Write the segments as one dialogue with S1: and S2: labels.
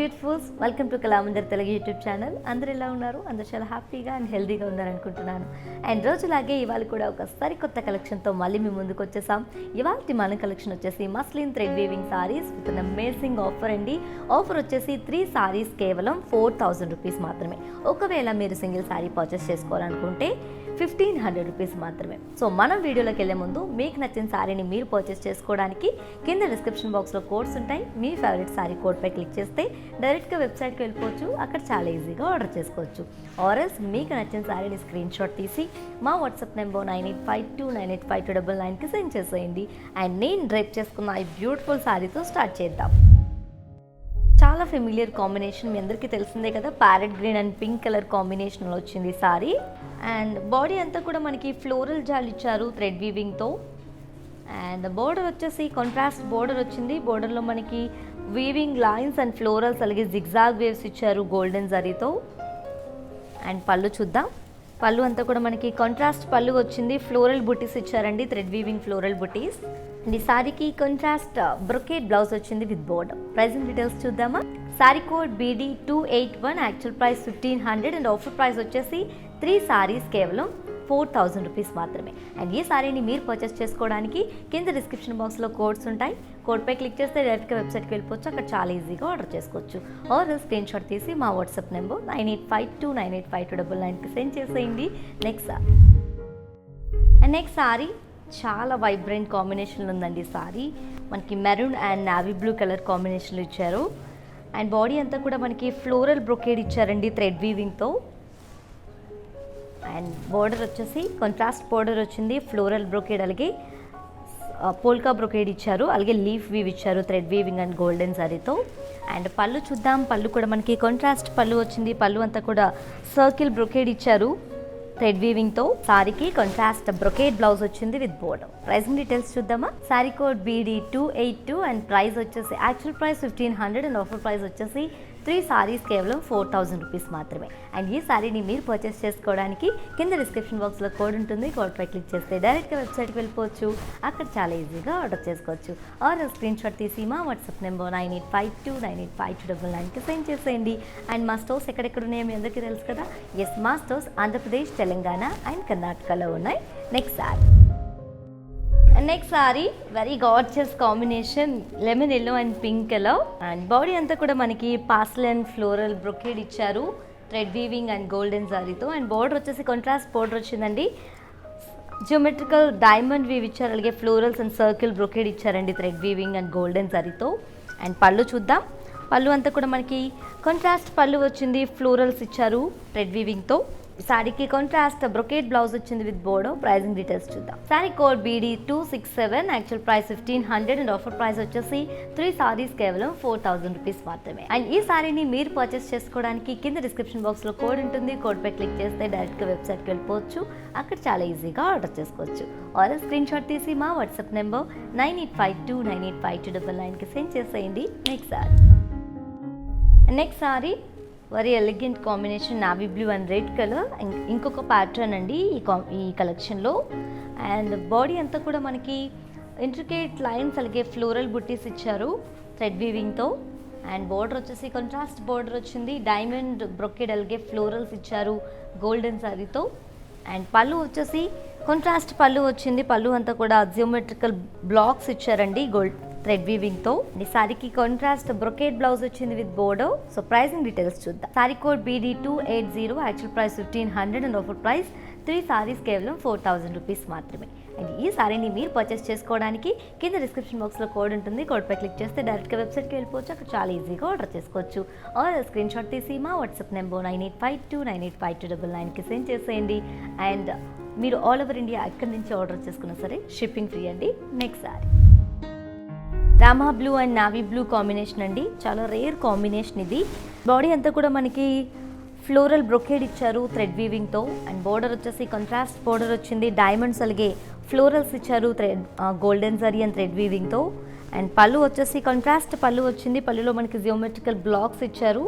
S1: Beautifuls, welcome to Kalamandir Telugu YouTube channel. అందరు ఎలా ఉన్నారు? అందరు చాలా హ్యాపీగా అండ్ హెల్దీగా ఉన్నారనుకుంటున్నాను. అండ్ రోజులాగే ఇవాళ కూడా ఒక సరికొత్త కలెక్షన్తో మళ్ళీ మీ ముందుకు వచ్చేసాం. ఇవాళ మన కలెక్షన్ వచ్చేసి muslin thread weaving saris with an amazing offer అండి. ఆఫర్ వచ్చేసి 3 సారీస్ కేవలం 4000 రూపీస్ మాత్రమే. ఒకవేళ మీరు సింగిల్ సారీ పర్చేస్ చేసుకోవాలనుకుంటే 1500 రూపీస్ మాత్రమే. సో మనం వీడియోలోకి వెళ్ళే ముందు మీకు నచ్చిన సారీని మీరు పర్చేస్ చేసుకోవడానికి కింద డిస్క్రిప్షన్ బాక్స్లో కోడ్స్ ఉంటాయి. మీ ఫేవరెట్ సారీ కోడ్పై క్లిక్ చేస్తే డైరెక్ట్గా వెబ్సైట్కి వెళ్ళిపోవచ్చు. అక్కడ చాలా ఈజీగా ఆర్డర్ చేసుకోవచ్చు. ఆర్ఎల్స్ మీకు నచ్చిన సారీని స్క్రీన్ షాట్ తీసి మా వాట్సాప్ నెంబర్ 9852985299కి సెండ్ చేసేయండి. అండ్ నేను డ్రైప్ చేసుకున్న ఈ బ్యూటిఫుల్ సారీతో స్టార్ట్ చేద్దాం. చాలా ఫెమిలియర్ కాంబినేషన్, మీ అందరికీ తెలిసిందే కదా. Parrot green and pink colour కాంబినేషన్లో వచ్చింది సారీ. అండ్ బాడీ అంతా కూడా మనకి ఫ్లోరల్ జాల్ ఇచ్చారు థ్రెడ్ వీవింగ్తో. అండ్ బోర్డర్ వచ్చేసి కాంట్రాస్ట్ బోర్డర్ వచ్చింది. బోర్డర్లో మనకి వీవింగ్ లైన్స్ అండ్ ఫ్లోరల్స్ అలాగే జిగ్జాగ్ వేవ్స్ ఇచ్చారు గోల్డెన్ జరీతో. అండ్ పళ్ళు చూద్దాం. పళ్ళు అంతా కూడా మనకి కాంట్రాస్ట్ పళ్ళు వచ్చింది. ఫ్లోరల్ బుటీస్ ఇచ్చారండి, thread weaving floral buttis. And ఈ సారీకి కాంట్రాస్ట్ బ్రొకేట్ బ్లౌజ్ వచ్చింది విత్ బోర్డర్. ప్రైసింగ్ డీటెయిల్స్ చూద్దామా. Sari code BD281, actual price 1500 and offer price వచ్చేసి 3 సారీస్ కేవలం 4000 రూపీస్ మాత్రమే. అండ్ ఈ సారీని మీరు పర్చేస్ చేసుకోవడానికి కింద డిస్క్రిప్షన్ బాక్స్లో కోడ్స్ ఉంటాయి. కోడ్పై క్లిక్ చేస్తే డైరెక్ట్గా వెబ్సైట్కి వెళ్ళిపోవచ్చు. అక్కడ చాలా ఈజీగా ఆర్డర్ చేసుకోవచ్చు. ఆర్ స్క్రీన్ షాట్ తీసి మా వాట్సాప్ నెంబర్ 9852985299కి సెండ్ చేసేయండి. నెక్స్ట్ సారీ చాలా వైబ్రెంట్ కాంబినేషన్లో ఉందండి. సారీ మనకి maroon and navy blue colour కాంబినేషన్లో ఇచ్చారు. అండ్ బాడీ అంతా కూడా మనకి ఫ్లోరల్ బ్రొకేడ్ ఇచ్చారండి థ్రెడ్ వీవింగ్తో. అండ్ బోర్డర్ వచ్చేసి కాంట్రాస్ట్ బోర్డర్ వచ్చింది, ఫ్లోరల్ బ్రొకేడ్ అలాగే పోల్కా బ్రొకేడ్ ఇచ్చారు, అలాగే లీఫ్ వీవ్ ఇచ్చారు థ్రెడ్ వీవింగ్ అండ్ గోల్డెన్ జరీతో. అండ్ పళ్ళు చూద్దాం. పళ్ళు కూడా మనకి కాంట్రాస్ట్ పళ్ళు వచ్చింది. పళ్ళు అంతా కూడా సర్కిల్ బ్రొకేడ్ ఇచ్చారు థ్రెడ్ వీవింగ్తో. సారీకి కాంట్రాస్ట్ బ్రొకేడ్ బ్లౌజ్ వచ్చింది విత్ బోర్డర్. ప్రైసింగ్ డీటెయిల్స్ చూద్దామా. Sari code BD282 and price వచ్చేసి actual price 1500 and offer price వచ్చేసి 3 సారీస్ కేవలం 4000 రూపీస్ మాత్రమే. అండ్ ఈ సారీని మీరు పర్చేస్ చేసుకోవడానికి కింద డిస్క్రిప్షన్ బాక్స్లో కోడ్ ఉంటుంది. కోడ్పై క్లిక్ చేస్తే డైరెక్ట్గా వెబ్సైట్కి వెళ్ళిపోవచ్చు. అక్కడ చాలా ఈజీగా ఆర్డర్ చేసుకోవచ్చు. ఆర్ స్క్రీన్ షాట్ తీసి మా వాట్సాప్ నెంబర్ 9852985299కి సెండ్ చేసేయండి. అండ్ మా స్టోర్స్ ఎక్కడెక్కడ ఉన్నాయో మీ అందరికీ తెలుసు కదా. ఎస్, మా స్టోర్స్ ఆంధ్రప్రదేశ్, తెలంగాణ అండ్ కర్ణాటకలో ఉన్నాయి. Next sari very gorgeous combination, lemon yellow and pink colour. And body అంతా కూడా మనకి పాస్టల్ అండ్ ఫ్లోరల్ బ్రొకేడ్ ఇచ్చారు థ్రెడ్ వీవింగ్ అండ్ గోల్డెన్ జారీతో. అండ్ బోర్డర్ వచ్చేసి కాంట్రాస్ట్ బోర్డర్ వచ్చిందండి. జియోమెట్రికల్ డైమండ్ వీవ్ ఇచ్చారు, అలాగే ఫ్లోరల్స్ అండ్ సర్కిల్ బ్రొకేడ్ ఇచ్చారండి థ్రెడ్ వీవింగ్ అండ్ గోల్డెన్ జారీతో. అండ్ పళ్ళు చూద్దాం. పళ్ళు అంతా కూడా మనకి కాంట్రాస్ట్ పళ్ళు వచ్చింది, ఫ్లోరల్స్ ఇచ్చారు థ్రెడ్ వీవింగ్తో. సారీకి కాంట్రాస్ట్ బ్రొకేట్ బ్లౌజ్ వచ్చింది విత్ బోర్డర్. ప్రైసింగ్ డీటెయిల్స్ చూద్దాం. Sari code BD267, actual price 1500 and offer price వచ్చేసి 3 సారీస్ కేవలం 4000 రూపీస్ మాత్రమే. అండ్ ఈ సారీని మీరు పర్చేస్ చేసుకోవడానికి కింద డిస్క్రిప్షన్ బాక్స్లో కోడ్ ఉంటుంది. కోడ్పై క్లిక్ చేస్తే డైరెక్ట్గా వెబ్సైట్కి వెళ్ళిపోవచ్చు. అక్కడ చాలా ఈజీగా ఆర్డర్ చేసుకోవచ్చు. ఆర్ స్క్రీన్ షాట్ తీసి మా వాట్సాప్ నెంబర్ 9852985299కి సెండ్ చేసేయండి. Next sari very elegant combination, navy blue and red colour. ఇంకొక ప్యాటర్న్ అండి ఈ కలెక్షన్లో. అండ్ బాడీ అంతా కూడా మనకి ఇంట్రికేట్ లైన్స్ అలాగే ఫ్లోరల్ బుట్టీస్ ఇచ్చారు థ్రెడ్ వీవింగ్తో. అండ్ బోర్డర్ వచ్చేసి కాంట్రాస్ట్ బోర్డర్ వచ్చింది, డైమండ్ బ్రొకేడ్ అలాగే ఫ్లోరల్స్ ఇచ్చారు గోల్డెన్ సారీతో. అండ్ పళ్ళు వచ్చేసి కాంట్రాస్ట్ పళ్ళు వచ్చింది. పళ్ళు అంతా కూడా జియోమెట్రికల్ బ్లాక్స్ ఇచ్చారండి థ్రెడ్ వీవింగ్తో. ఈ సారీకి కాంట్రాస్ట్ బ్రొకేట్ బ్లౌజ్ వచ్చింది with border. So pricing details చూద్దాం. Sari code BD280, actual price 1500 and offer price 3 saris కేవలం 4000 రూపీస్ మాత్రమే. అండ్ ఈ సారీని మీరు పర్చేస్ చేసుకోవడానికి కింద డిస్క్రిప్షన్ బాక్స్లో కోడ్ ఉంటుంది. కోడ్పై క్లిక్ చేస్తే డైరెక్ట్గా వెబ్సైట్కి వెళ్ళిపోవచ్చు. అక్కడ చాలా ఈజీగా ఆర్డర్ చేసుకోవచ్చు. ఆర్ స్క్రీన్ షాట్ తీసి మా వాట్సాప్ నెంబర్ 9852985299కి సెండ్ చేసేయండి. అండ్ మీరు ఆల్ ఓవర్ ఇండియా ఎక్కడి నుంచి ఆర్డర్ చేసుకున్నా సరే షిప్పింగ్ ఫ్రీ అండి. Next sari Rama blue and navy blue combination అండి. చాలా రేర్ కాంబినేషన్ ఇది. బాడీ అంతా కూడా మనకి ఫ్లోరల్ బ్రొకేడ్ ఇచ్చారు థ్రెడ్ వీవింగ్తో. అండ్ బోర్డర్ వచ్చేసి కాంట్రాస్ట్ బోర్డర్ వచ్చింది, డైమండ్స్ అలాగే ఫ్లోరల్స్ ఇచ్చారు గోల్డెన్ జరీ అండ్ థ్రెడ్ వీవింగ్తో. అండ్ పళ్ళు వచ్చేసి కాంట్రాస్ట్ పళ్ళు వచ్చింది. పళ్ళులో మనకి జియోమెట్రికల్ బ్లాక్స్ ఇచ్చారు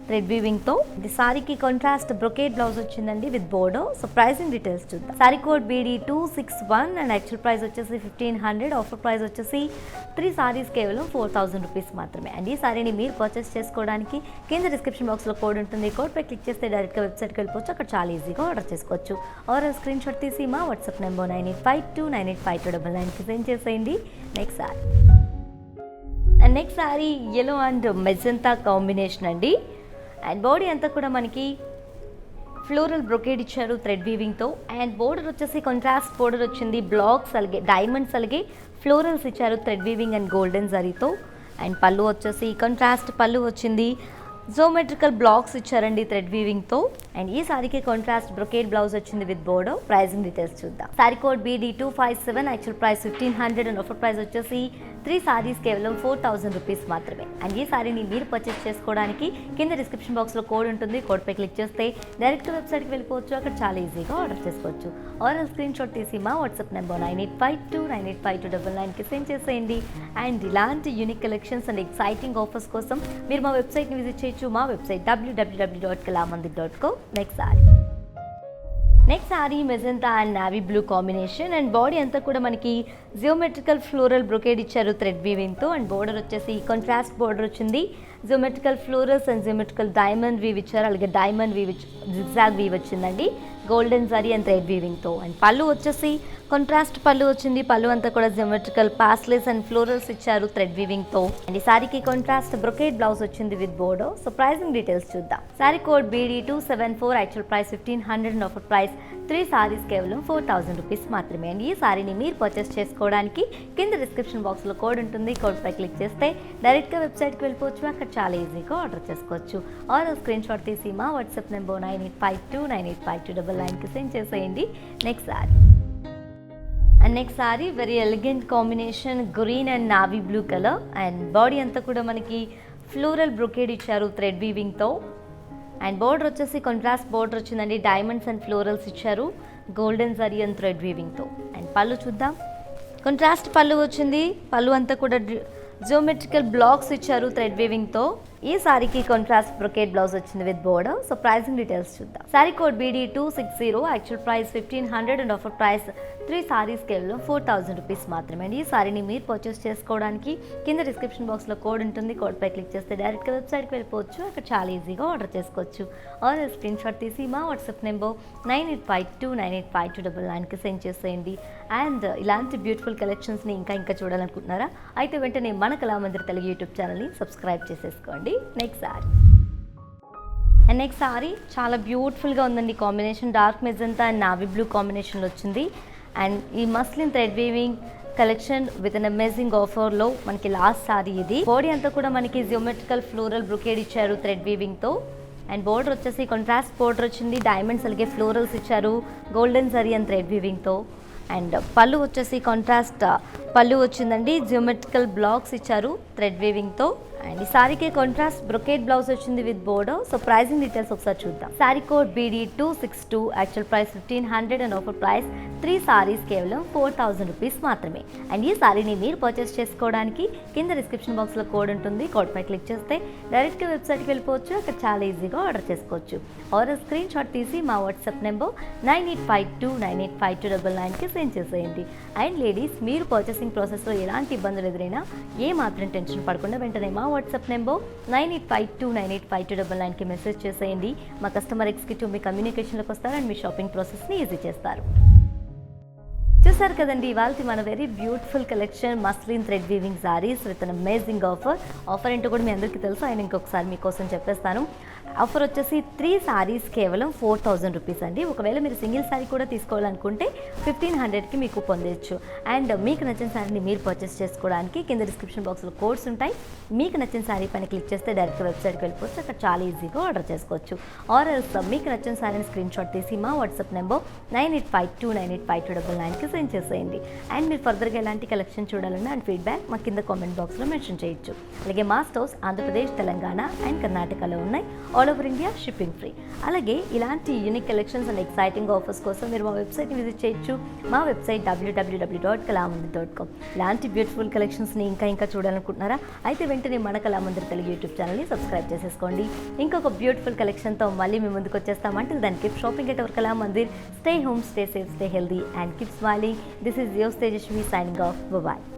S1: థ్రెడ్ వీవింగ్తో. ఇది సారీకి కాంట్రాస్ట్ బ్రొకేడ్ బ్లౌజ్ వచ్చిందండి with border. So pricing details చూద్దాం. Sari code BD261 and actual price వచ్చేసి 1500. ఆఫర్ ప్రైస్ వచ్చేసి 3 సారీస్ కేవలం 4000 రూపీస్ మాత్రమే. అండ్ ఈ సారీని మీరు పర్చేస్ చేసుకోవడానికి కింద డిస్క్రిప్షన్ బాక్స్లో కోడ్ ఉంటుంది. కోడ్పై క్లిక్ చేస్తే డైరెక్ట్గా వెబ్సైట్కి వెళ్ళిపోవచ్చు. అక్కడ చాలా ఈజీగా ఆర్డర్ చేసుకోవచ్చు. ఆర్ స్క్రీన్ షాట్ తీసి మా వాట్సాప్ నెంబర్ 9852985299కి సెండ్ చేసేయండి. Next sari. And next sorry yellow and magenta combination అండి. అండ్ బాడీ అంతా కూడా మనకి ఫ్లోరల్ బ్రొకేడ్ ఇచ్చారు థ్రెడ్ వీవింగ్తో. అండ్ బోర్డర్ వచ్చేసి కాంట్రాస్ట్ బోర్డర్ వచ్చింది. బ్లాక్స్ అలాగే డైమండ్స్ అలాగే ఫ్లోరల్స్ ఇచ్చారు థ్రెడ్ వీవింగ్ అండ్ గోల్డెన్ జరీతో. అండ్ పళ్ళు వచ్చేసి కాంట్రాస్ట్ పళ్ళు వచ్చింది. జోమెట్రికల్ బ్లాక్స్ ఇచ్చారండి థ్రెడ్ వీవింగ్తో. అండ్ ఈ సారీకి కాంట్రాస్ట్ బ్రొకేడ్ బ్లౌజ్ వచ్చింది విత్ బోర్డో. ప్రైసింగ్ డీటెయిల్స్ చూద్దాం. Sari code BD257. Actual price 1500 and offer price వచ్చేసి 3 సారీస్ కేవలం 4000 రూపీస్ మాత్రమే. అండ్ ఈ సారీని మీరు పర్చేస్ చేసుకోవడానికి కింద డిస్క్రిప్షన్ బాక్స్లో కోడ్ ఉంటుంది. కోడ్పై క్లిక్ చేస్తే డైరెక్ట్ వెబ్సైట్కి వెళ్ళిపోవచ్చు. అక్కడ చాలా ఈజీగా ఆర్డర్ చేసుకోవచ్చు. ఆర్ స్క్రీన్ షాట్ తీసి మా వాట్సాప్ నెంబర్ 9852985299కి సెండ్ చేసేయండి. అండ్ ఇలాంటి unique collections and exciting offers కోసం మీరు మా వెబ్సైట్ని విజిట్ చేయొచ్చు. మా website www.kalamandir.co. Next sari magenta and navy blue combination. And body అంతా కూడా మనకి జియోమెట్రికల్ ఫ్లోరల్ బ్రొకేడ్ ఇచ్చారు థ్రెడ్ వీవింగ్తో. అండ్ బోర్డర్ వచ్చేసి కాంట్రాస్ట్ బోర్డర్ వచ్చింది. Geometrical florals and geometrical diamond weave ఇచ్చారు. అలాగే డైమండ్ వీవ్ జిగ్జాగ్ వీవ్ వచ్చిందండి గోల్డెన్ జరీ అండ్ థ్రెడ్ వీవింగ్తో. అండ్ పళ్ళు వచ్చేసి కాంట్రాస్ట్ పళ్ళు వచ్చింది. పళ్ళు అంతా కూడా జియోమెట్రికల్ పాస్లెస్ అండ్ ఫ్లోరల్స్ ఇచ్చారు థ్రెడ్ వీవింగ్తో. అండ్ ఈ సారీకి కాంట్రాస్ట్ బ్రొకేడ్ బ్లౌజ్ వచ్చింది with border. So pricing details చూద్దాం. Sari code BD274. Actual price 1500 and offer price 3 saris కేవలం 4000 రూపీస్ మాత్రమే. అండ్ ఈ సారీని మీరు పర్చేస్ చేసుకోవడానికి కింద డిస్క్రిప్షన్ బాక్స్లో కోడ్ ఉంటుంది. కోడ్పై క్లిక్ చేస్తే డైరెక్ట్గా వెబ్సైట్కి వెళ్ళిపోవచ్చు. అక్కడ చాలా ఈజీగా ఆర్డర్ చేసుకోవచ్చు. ఆర్ స్క్రీన్ షాట్ తీసి మా వాట్సాప్ నెంబర్ 9852985299కి సెండ్ చేసేయండి. Next sari. And next sari very elegant combination green and navy blue colour. And body అంతా కూడా మనకి ఫ్లోరల్ బ్రొకేడ్ ఇచ్చారు థ్రెడ్ వీవింగ్తో. అండ్ బోర్డర్ వచ్చేసి కాంట్రాస్ట్ బోర్డర్ వచ్చిందండి. డైమండ్స్ అండ్ ఫ్లోరల్స్ ఇచ్చారు గోల్డెన్ జరీ అండ్ థ్రెడ్ వీవింగ్తో. అండ్ పళ్ళు చూద్దాం. కాంట్రాస్ట్ పళ్ళు వచ్చింది. పళ్ళు అంతా కూడా జియోమెట్రికల్ బ్లాక్స్ ఇచ్చారు థ్రెడ్ వీవింగ్తో. ఈ సారీకి కాంట్రాస్ట్ బ్రొకేడ్ బ్లౌజ్ వచ్చింది with border. So pricing details చూద్దాం. Sari code BD260. Actual price 1500 and offer price 3 saris కేవలం 4000 రూపీస్ మాత్రమే. అండ్ ఈ సారీని మీరు పర్చేస్ చేసుకోవడానికి కింద డిస్క్రిప్షన్ బాక్స్లో కోడ్ ఉంటుంది. కోడ్పై క్లిక్ చేస్తే డైరెక్ట్గా వెబ్సైట్కి వెళ్ళిపోవచ్చు. అక్కడ చాలా ఈజీగా ఆర్డర్ చేసుకోవచ్చు. ఆర్ స్క్రీన్ షాట్ తీసి మా వాట్సాప్ నెంబర్ 9852985299కి సెండ్ చేసేయండి. అండ్ ఇలాంటి బ్యూటిఫుల్ కలెక్షన్స్ని ఇంకా చూడాలనుకుంటున్నారా? అయితే వెంటనే మన కళామందిర్ తెలుగు యూట్యూబ్ ఛానల్ని సబ్స్క్రైబ్ చేసేసుకోండి. Next sari. And next sorry చాలా బ్యూటిఫుల్గా ఉందండి. Combination dark magenta and navy blue కాంబినేషన్లో వచ్చింది. అండ్ ఈ muslin thread weaving collection with an amazing ఆఫర్లో మనకి లాస్ట్ సారీ ఇది. బాడీ అంతా కూడా మనకి జియోమెట్రికల్ ఫ్లోరల్ బ్రొకేడ్ ఇచ్చారు థ్రెడ్ వీవింగ్తో. అండ్ బోర్డర్ వచ్చేసి కాంట్రాస్ట్ బోర్డర్ వచ్చింది. డైమండ్స్ అలాగే ఫ్లోరల్స్ ఇచ్చారు గోల్డెన్ జరీ అండ్ థ్రెడ్ వీవింగ్తో. అండ్ పళ్ళు వచ్చేసి కాంట్రాస్ట్ పళ్ళు వచ్చిందండి. జియోమెట్రికల్ బ్లాక్స్ ఇచ్చారు థ్రెడ్ వీవింగ్తో. అండ్ ఈ సారీకి కాంట్రాస్ట్ బ్రొకేడ్ బ్లౌజ్ వచ్చింది with border. So pricing details ఒకసారి చూద్దాం. Sari code BD262. Actual price 1500 and offer price 3 saris కేవలం 4000 రూపీస్ మాత్రమే. అండ్ ఈ సారీని మీరు పర్చేస్ చేసుకోవడానికి కింద డిస్క్రిప్షన్ బాక్స్లో కోడ్ ఉంటుంది. కోడ్పై క్లిక్ చేస్తే డైరెక్ట్గా వెబ్సైట్కి వెళ్ళిపోవచ్చు. అక్కడ చాలా ఈజీగా ఆర్డర్ చేసుకోవచ్చు. ఆర్ స్క్రీన్ షాట్ తీసి మా వాట్సాప్ నెంబర్ 9852985299కి సెండ్ చేసేయండి. అండ్ లేడీస్, మీరు పర్చేసింగ్ ప్రాసెస్లో ఎలాంటి ఇబ్బందులు ఎదురైనా ఏ మాత్రం టెన్షన్ పడకుండా వెంటనే మా వాట్సాప్ నెంబర్ 9852985299కి మెసేజ్ చేసేయండి. మా కస్టమర్ ఎగ్జిక్యూటివ్ మీ కమ్యూనికేషన్లోకి వస్తారు అండ్ మీ షాపింగ్ ప్రాసెస్ని ఈజీ చేస్తారు. చూసారు కదండి ఇవాళ మన very beautiful collection muslin thread weaving saris with an amazing offer ఏంటో కూడా మీ అందరికీ తెలుసు. ఆయన ఇంకొకసారి మీకోసం చెప్పేస్తాను. ఆఫర్ వచ్చేసి 3 సారీస్ కేవలం 4000 రూపీస్ అండి. ఒకవేళ మీరు సింగిల్ సారీ కూడా తీసుకోవాలనుకుంటే 1500కి మీకు పొందవచ్చు. అండ్ మీకు నచ్చిన సారీని మీరు పర్చేస్ చేసుకోవడానికి కింద డిస్క్రిప్షన్ బాక్స్లో కోడ్స్ ఉంటాయి. మీకు నచ్చిన సారీ పైన క్లిక్ చేస్తే డైరెక్ట్ వెబ్సైట్కి వెళ్ళిపోవచ్చు. అక్కడ చాలా ఈజీగా ఆర్డర్ చేసుకోవచ్చు. ఆర్ ఎల్స్ మీకు నచ్చిన సారీని స్క్రీన్ షాట్ తీసి మా వాట్సాప్ నెంబర్ 9852985299కి సెండ్ చేసేయండి. అండ్ మీరు ఫర్దర్గా ఎలాంటి కలెక్షన్ చూడాలన్నా అండ్ ఫీడ్బ్యాక్ మా కింద కామెంట్ బాక్స్లో మెన్షన్ చేయొచ్చు. అలాగే మా స్టోర్స్ ఆంధ్రప్రదేశ్, తెలంగాణ అండ్ కర్ణాటకలో ఉన్నాయి. All over India shipping free. అలాగే ఇలాంటి unique collections and exciting offers కోసం మీరు మా వెబ్సైట్ని విజిట్ చేయొచ్చు. మా వెబ్సైట్ www.kalamandir.com. ఇలాంటి బ్యూటిఫుల్ కలెక్షన్స్ని ఇంకా చూడాలనుకుంటున్నారా? అయితే వెంటనే మన కళామందిర్ తెలుగు యూట్యూబ్ ఛానల్ని సబ్స్క్రైబ్ చేసేసుకోండి. ఇంకొక బ్యూటిఫుల్ కలెక్షన్తో మళ్ళీ మీ ముందుకు వచ్చేస్తాం. అంటే దాన్ని keep shopping at our Kalamandir. Stay home, stay safe, stay healthy and keep smiling. This is your Tejaswi signing off. Bye-bye.